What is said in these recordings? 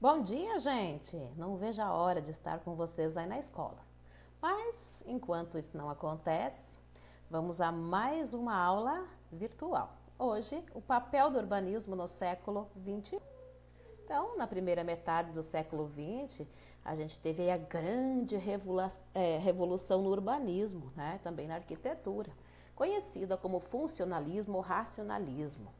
Bom dia, gente! Não vejo a hora de estar com vocês aí na escola. Mas, enquanto isso não acontece, vamos a mais uma aula virtual. Hoje, o papel do urbanismo no século XXI. Então, na primeira metade do século XX, a gente teve aí a grande revolução no urbanismo, né? Também na arquitetura, conhecida como funcionalismo ou racionalismo.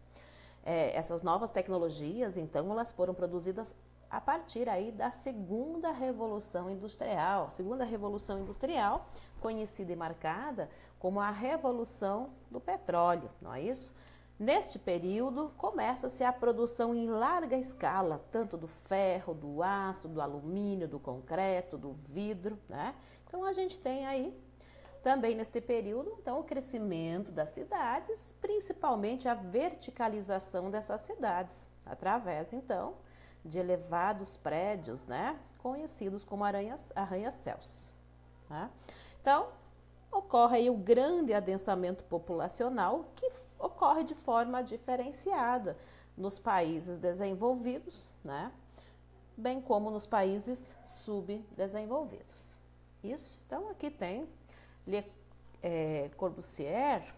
Essas novas tecnologias, então, elas foram produzidas a partir aí da segunda revolução industrial. Segunda revolução industrial, conhecida e marcada como a revolução do petróleo, não é isso? Neste período, começa-se a produção em larga escala, tanto do ferro, do aço, do alumínio, do concreto, do vidro, né? Então, a gente tem aí também neste período, então, o crescimento das cidades, principalmente a verticalização dessas cidades, através, então, de elevados prédios, né, conhecidos como arranha-céus. Né? Então, ocorre aí o grande adensamento populacional que ocorre de forma diferenciada nos países desenvolvidos, né, bem como nos países subdesenvolvidos. Isso, então, aqui tem Le Corbusier,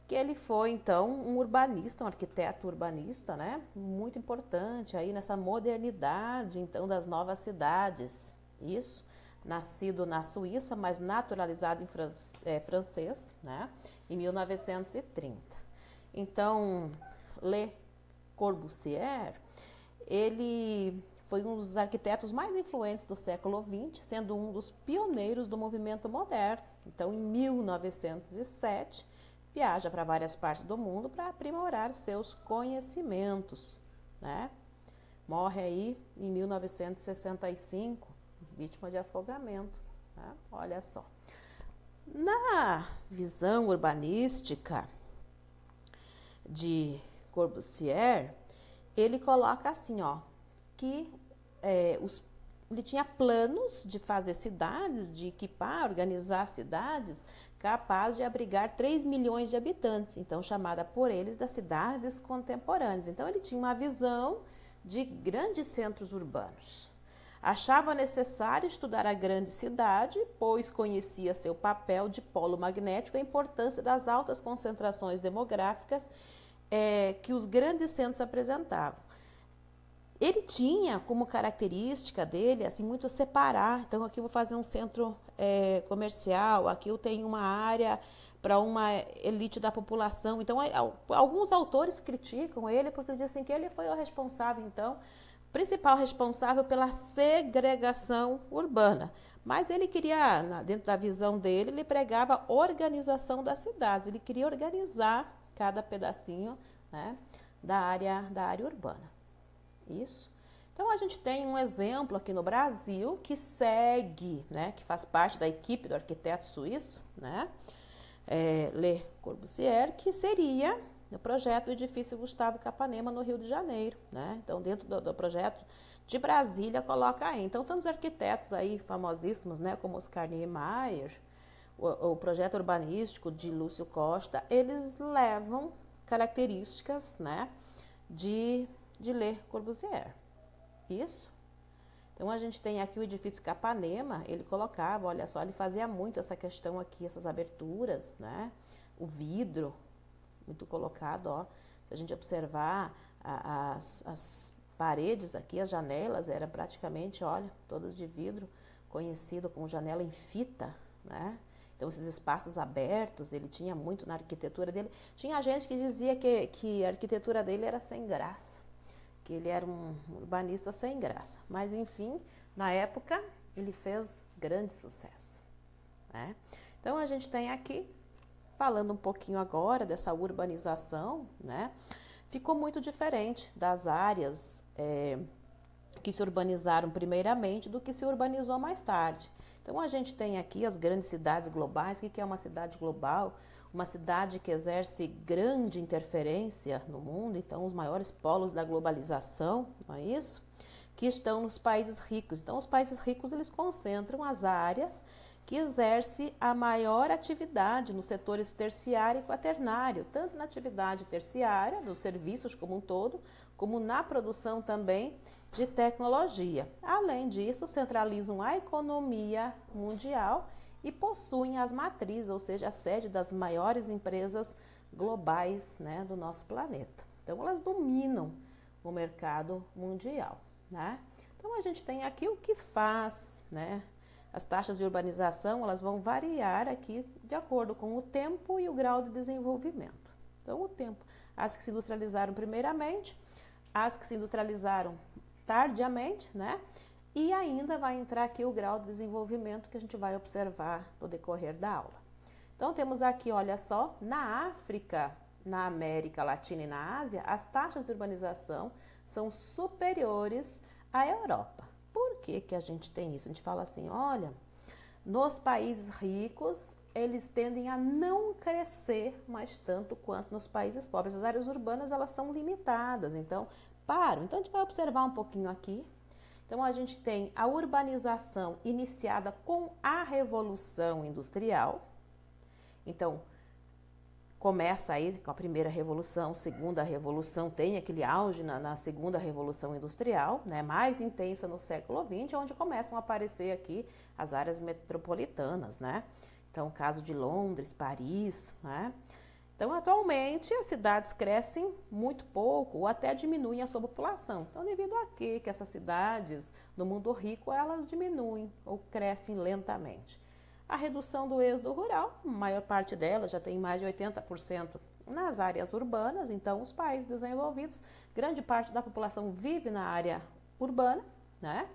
que ele foi, então, um urbanista, um arquiteto urbanista, né? Muito importante aí nessa modernidade, então, das novas cidades. Isso, nascido na Suíça, mas naturalizado em francês, né? Em 1930. Então, Le Corbusier, ele foi um dos arquitetos mais influentes do século XX, sendo um dos pioneiros do movimento moderno. Então, em 1907, viaja para várias partes do mundo para aprimorar seus conhecimentos, né? Morre aí em 1965, vítima de afogamento, né? Olha só. Na visão urbanística de Corbusier, ele coloca assim, ó, que ele tinha planos de fazer cidades, de equipar, organizar cidades capazes de abrigar 3 milhões de habitantes, então chamada por eles das cidades contemporâneas. Então ele tinha uma visão de grandes centros urbanos. Achava necessário estudar a grande cidade, pois conhecia seu papel de polo magnético e a importância das altas concentrações demográficas que os grandes centros apresentavam. Ele tinha como característica dele, assim, muito separar. Então, aqui eu vou fazer um centro comercial, aqui eu tenho uma área para uma elite da população. Então, alguns autores criticam ele porque dizem que ele foi o responsável, então, principal responsável pela segregação urbana. Mas ele queria, dentro da visão dele, ele pregava a organização das cidades. Ele queria organizar cada pedacinho, né, da área urbana. Isso. Então, a gente tem um exemplo aqui no Brasil que segue, né, que faz parte da equipe do arquiteto suíço, né, Le Corbusier, que seria o projeto do edifício Gustavo Capanema, no Rio de Janeiro. Né? Então, dentro do projeto de Brasília, coloca aí. Então, tantos arquitetos aí famosíssimos, né, como Oscar Niemeyer, o projeto urbanístico de Lúcio Costa, eles levam características, né, de Le Corbusier. Isso. Então, a gente tem aqui o edifício Capanema, ele colocava, olha só, ele fazia muito essa questão aqui, essas aberturas, né? O vidro, muito colocado, ó. Se a gente observar as paredes aqui, as janelas, eram praticamente, olha, todas de vidro, conhecido como janela em fita, né? Então, esses espaços abertos, ele tinha muito na arquitetura dele. Tinha gente que dizia que a arquitetura dele era sem graça, que ele era um urbanista sem graça. Mas, enfim, na época, ele fez grande sucesso. Né? Então, a gente tem aqui, falando um pouquinho agora dessa urbanização, né? Ficou muito diferente das áreas que se urbanizaram primeiramente do que se urbanizou mais tarde. Então, a gente tem aqui as grandes cidades globais. O que é uma cidade global? Uma cidade que exerce grande interferência no mundo, então os maiores polos da globalização, não é isso? Que estão nos países ricos. Então, os países ricos, eles concentram as áreas que exerce a maior atividade nos setores terciário e quaternário, tanto na atividade terciária, dos serviços como um todo, como na produção também de tecnologia. Além disso, centralizam a economia mundial e possuem as matrizes, ou seja, a sede das maiores empresas globais, né, do nosso planeta. Então, elas dominam o mercado mundial, né? Então, a gente tem aqui o que faz, né? As taxas de urbanização, elas vão variar aqui de acordo com o tempo e o grau de desenvolvimento. Então, o tempo, as que se industrializaram primeiramente, as que se industrializaram tardiamente, né? E ainda vai entrar aqui o grau de desenvolvimento que a gente vai observar no decorrer da aula. Então, temos aqui, olha só, na África, na América Latina e na Ásia, as taxas de urbanização são superiores à Europa. Por que que a gente tem isso? A gente fala assim, olha, nos países ricos, eles tendem a não crescer mais tanto quanto nos países pobres. As áreas urbanas, elas estão limitadas, então, Então, a gente vai observar um pouquinho aqui. Então, a gente tem a urbanização iniciada com a Revolução Industrial. Então, começa aí com a primeira revolução, segunda revolução, tem aquele auge na segunda revolução industrial, né, mais intensa no século XX, onde começam a aparecer aqui as áreas metropolitanas, né? Então, o caso de Londres, Paris, né? Então, atualmente, as cidades crescem muito pouco ou até diminuem a sua população. Então, devido a que essas cidades no mundo rico, elas diminuem ou crescem lentamente. A redução do êxodo rural, a maior parte dela já tem mais de 80% nas áreas urbanas, então os países desenvolvidos, grande parte da população vive na área urbana, né?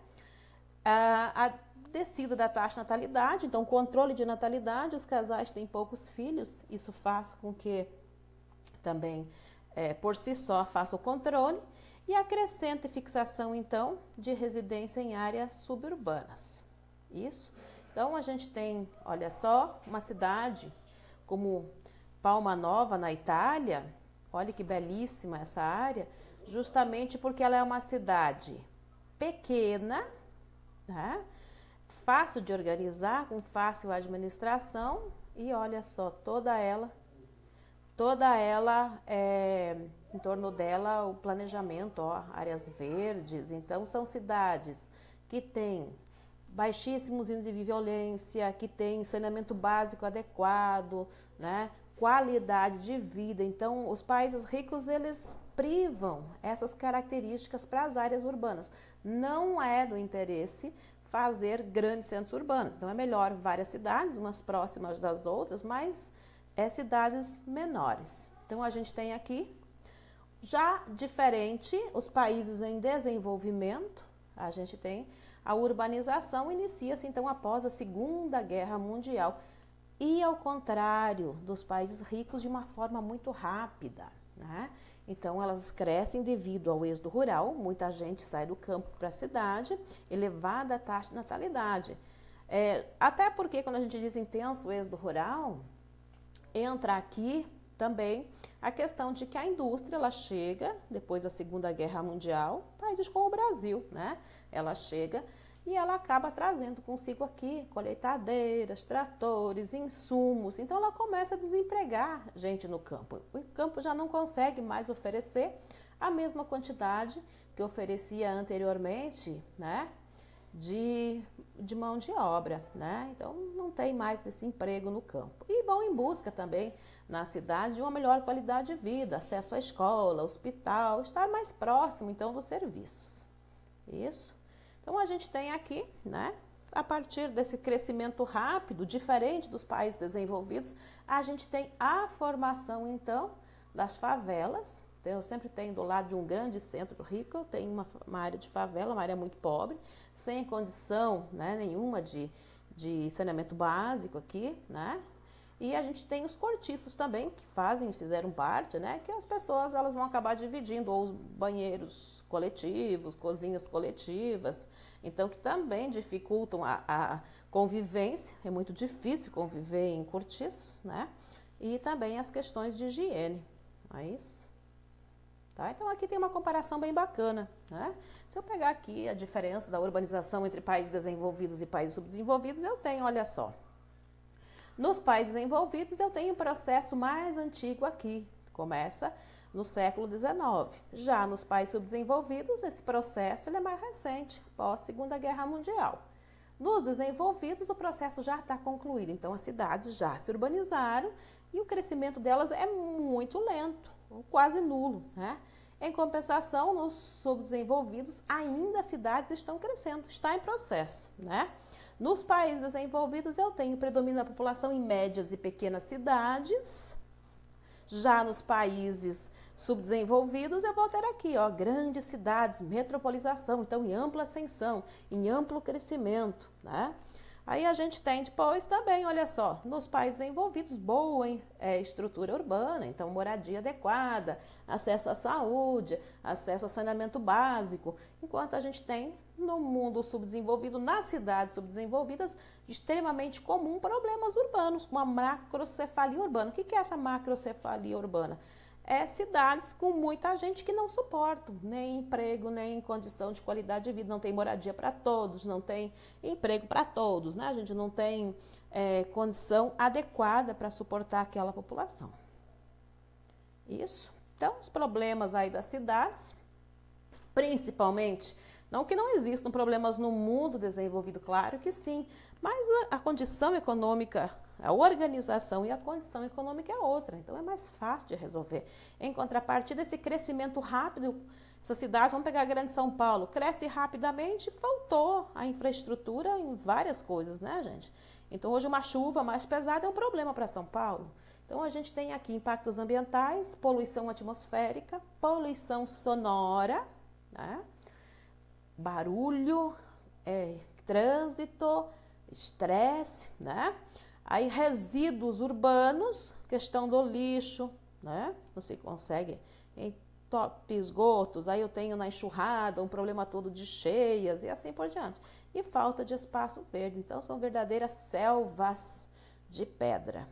A descida da taxa de natalidade, então controle de natalidade, os casais têm poucos filhos, isso faz com que também, por si só, faça o controle, e a crescente fixação, então, de residência em áreas suburbanas. Isso. Então, a gente tem, olha só, uma cidade como Palma Nova, na Itália, olha que belíssima essa área, justamente porque ela é uma cidade pequena, né? Fácil de organizar, com fácil administração, e olha só, toda ela, em torno dela, o planejamento, ó, áreas verdes. Então, são cidades que têm baixíssimos índices de violência, que têm saneamento básico adequado, né? Qualidade de vida. Então, os países ricos, eles privam essas características para as áreas urbanas. Não é do interesse fazer grandes centros urbanos. Então, é melhor várias cidades, umas próximas das outras, mas cidades menores. Então, a gente tem aqui, já diferente, os países em desenvolvimento, a gente tem a urbanização, inicia-se então após a Segunda Guerra Mundial. E ao contrário dos países ricos, de uma forma muito rápida, né? Então, elas crescem devido ao êxodo rural, muita gente sai do campo para a cidade, elevada a taxa de natalidade. Até porque, quando a gente diz intenso êxodo rural, entra aqui também a questão de que a indústria, ela chega, depois da Segunda Guerra Mundial, países como o Brasil, né? Ela chega e ela acaba trazendo consigo aqui colheitadeiras, tratores, insumos. Então, ela começa a desempregar gente no campo. O campo já não consegue mais oferecer a mesma quantidade que oferecia anteriormente, né? De mão de obra, né? Então, não tem mais esse emprego no campo. E vão em busca também, na cidade, de uma melhor qualidade de vida, acesso à escola, hospital, estar mais próximo, então, dos serviços. Isso. Então, a gente tem aqui, né, a partir desse crescimento rápido, diferente dos países desenvolvidos, a gente tem a formação, então, das favelas. Então, eu sempre tenho do lado de um grande centro rico, eu tenho uma área de favela, uma área muito pobre, sem condição, né, nenhuma de saneamento básico aqui, né? E a gente tem os cortiços também, que fizeram parte, né? Que as pessoas, elas vão acabar dividindo, ou os banheiros coletivos, cozinhas coletivas, então que também dificultam a convivência, é muito difícil conviver em cortiços, né? E também as questões de higiene, não é isso? Tá? Então, aqui tem uma comparação bem bacana, né? Se eu pegar aqui a diferença da urbanização entre países desenvolvidos e países subdesenvolvidos, eu tenho, olha só, nos países desenvolvidos eu tenho o processo mais antigo aqui, começa no século XIX. Já nos países subdesenvolvidos, esse processo ele é mais recente, pós Segunda Guerra Mundial. Nos desenvolvidos, o processo já está concluído, então as cidades já se urbanizaram e o crescimento delas é muito lento, quase nulo, né? Em compensação, nos subdesenvolvidos, ainda as cidades estão crescendo, está em processo, né? Nos países desenvolvidos, eu tenho predomínio da população em médias e pequenas cidades. Já nos países subdesenvolvidos, eu vou ter aqui, ó, grandes cidades, metropolização, então em ampla ascensão, em amplo crescimento, né? Aí a gente tem depois também, olha só, nos países envolvidos, boa estrutura urbana, então moradia adequada, acesso à saúde, acesso a saneamento básico, enquanto a gente tem no mundo subdesenvolvido, nas cidades subdesenvolvidas, extremamente comum problemas urbanos, como a macrocefalia urbana. O que é essa macrocefalia urbana? É cidades com muita gente que não suportam nem emprego, nem condição de qualidade de vida, não tem moradia para todos, não tem emprego para todos, né? A gente não tem condição adequada para suportar aquela população. Isso. Então, os problemas aí das cidades, principalmente, não que não existam problemas no mundo desenvolvido, claro que sim, mas a condição econômica, a organização e a condição econômica é outra, então é mais fácil de resolver. Em contrapartida, esse crescimento rápido, essas cidades, vamos pegar a grande São Paulo, cresce rapidamente, faltou a infraestrutura em várias coisas, né, gente? Então, hoje uma chuva mais pesada é um problema para São Paulo. Então, a gente tem aqui impactos ambientais, poluição atmosférica, poluição sonora, né? Barulho, trânsito, estresse, né? Aí resíduos urbanos, questão do lixo, né? Não se consegue entupir esgotos, aí eu tenho na enxurrada um problema todo de cheias e assim por diante. E falta de espaço verde, então são verdadeiras selvas de pedra,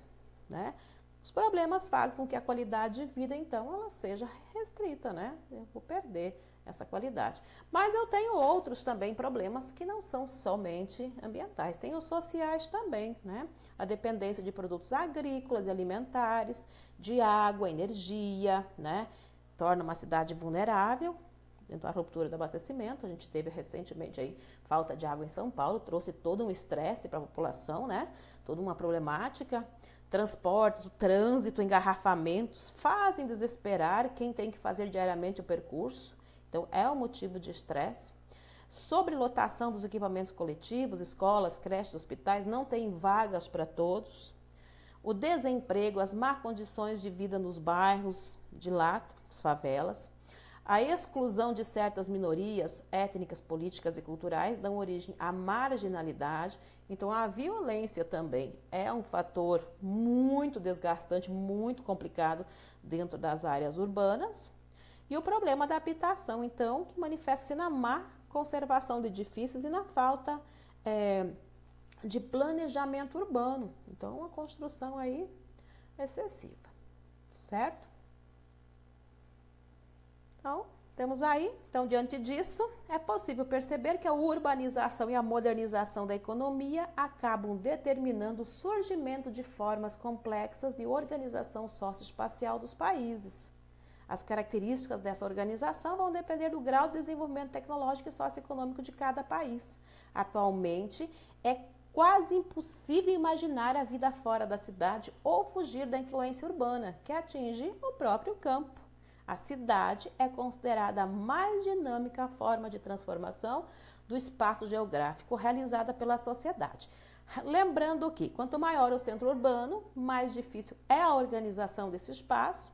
né? Os problemas fazem com que a qualidade de vida, então, ela seja restrita, né? Eu vou perder essa qualidade. Mas eu tenho outros também problemas que não são somente ambientais, tem os sociais também, né? A dependência de produtos agrícolas e alimentares, de água, energia, né? Torna uma cidade vulnerável, dentro da ruptura do abastecimento. A gente teve recentemente aí falta de água em São Paulo, trouxe todo um estresse para a população, né? Toda uma problemática. Transportes, o trânsito, engarrafamentos fazem desesperar quem tem que fazer diariamente o percurso. Então, é um motivo de estresse. Sobrelotação dos equipamentos coletivos, escolas, creches, hospitais, não tem vagas para todos. O desemprego, as má condições de vida nos bairros de lá, as favelas. A exclusão de certas minorias étnicas, políticas e culturais dão origem à marginalidade. Então, a violência também é um fator muito desgastante, muito complicado dentro das áreas urbanas. E o problema da habitação, então, que manifesta-se na má conservação de edifícios e na falta de planejamento urbano. Então, uma construção aí excessiva, certo? Então, temos aí, então, diante disso, é possível perceber que a urbanização e a modernização da economia acabam determinando o surgimento de formas complexas de organização socioespacial dos países. As características dessa organização vão depender do grau de desenvolvimento tecnológico e socioeconômico de cada país. Atualmente, é quase impossível imaginar a vida fora da cidade ou fugir da influência urbana, que atinge o próprio campo. A cidade é considerada a mais dinâmica forma de transformação do espaço geográfico realizada pela sociedade. Lembrando que, quanto maior o centro urbano, mais difícil é a organização desse espaço.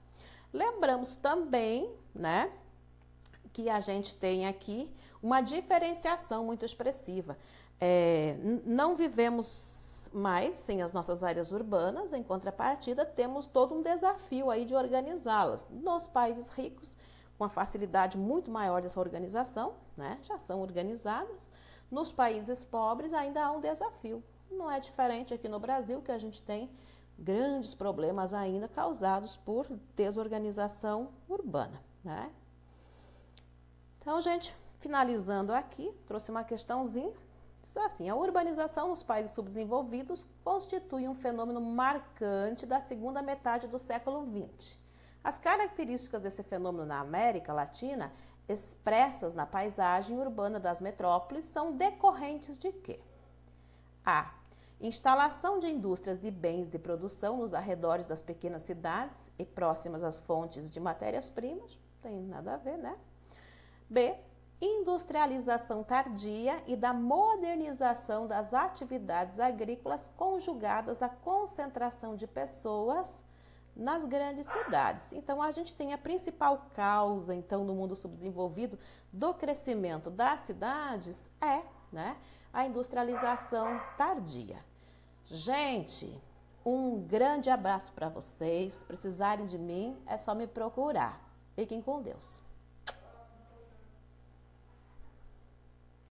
Lembramos também, né, que a gente tem aqui uma diferenciação muito expressiva. Não vivemos mais sem as nossas áreas urbanas, em contrapartida, temos todo um desafio aí de organizá-las. Nos países ricos, com a facilidade muito maior dessa organização, né, já são organizadas. Nos países pobres ainda há um desafio. Não é diferente aqui no Brasil, que a gente tem grandes problemas ainda causados por desorganização urbana, né? Então, gente, finalizando aqui, trouxe uma questãozinha. Diz assim, a urbanização nos países subdesenvolvidos constitui um fenômeno marcante da segunda metade do século XX. As características desse fenômeno na América Latina, expressas na paisagem urbana das metrópoles, são decorrentes de quê? A. Instalação de indústrias de bens de produção nos arredores das pequenas cidades e próximas às fontes de matérias-primas, não tem nada a ver, né? B. Industrialização tardia e da modernização das atividades agrícolas conjugadas à concentração de pessoas nas grandes cidades. Então, a gente tem a principal causa, então, no mundo subdesenvolvido do crescimento das cidades né, a industrialização tardia. Gente, um grande abraço para vocês. Se precisarem de mim, é só me procurar. Fiquem com Deus.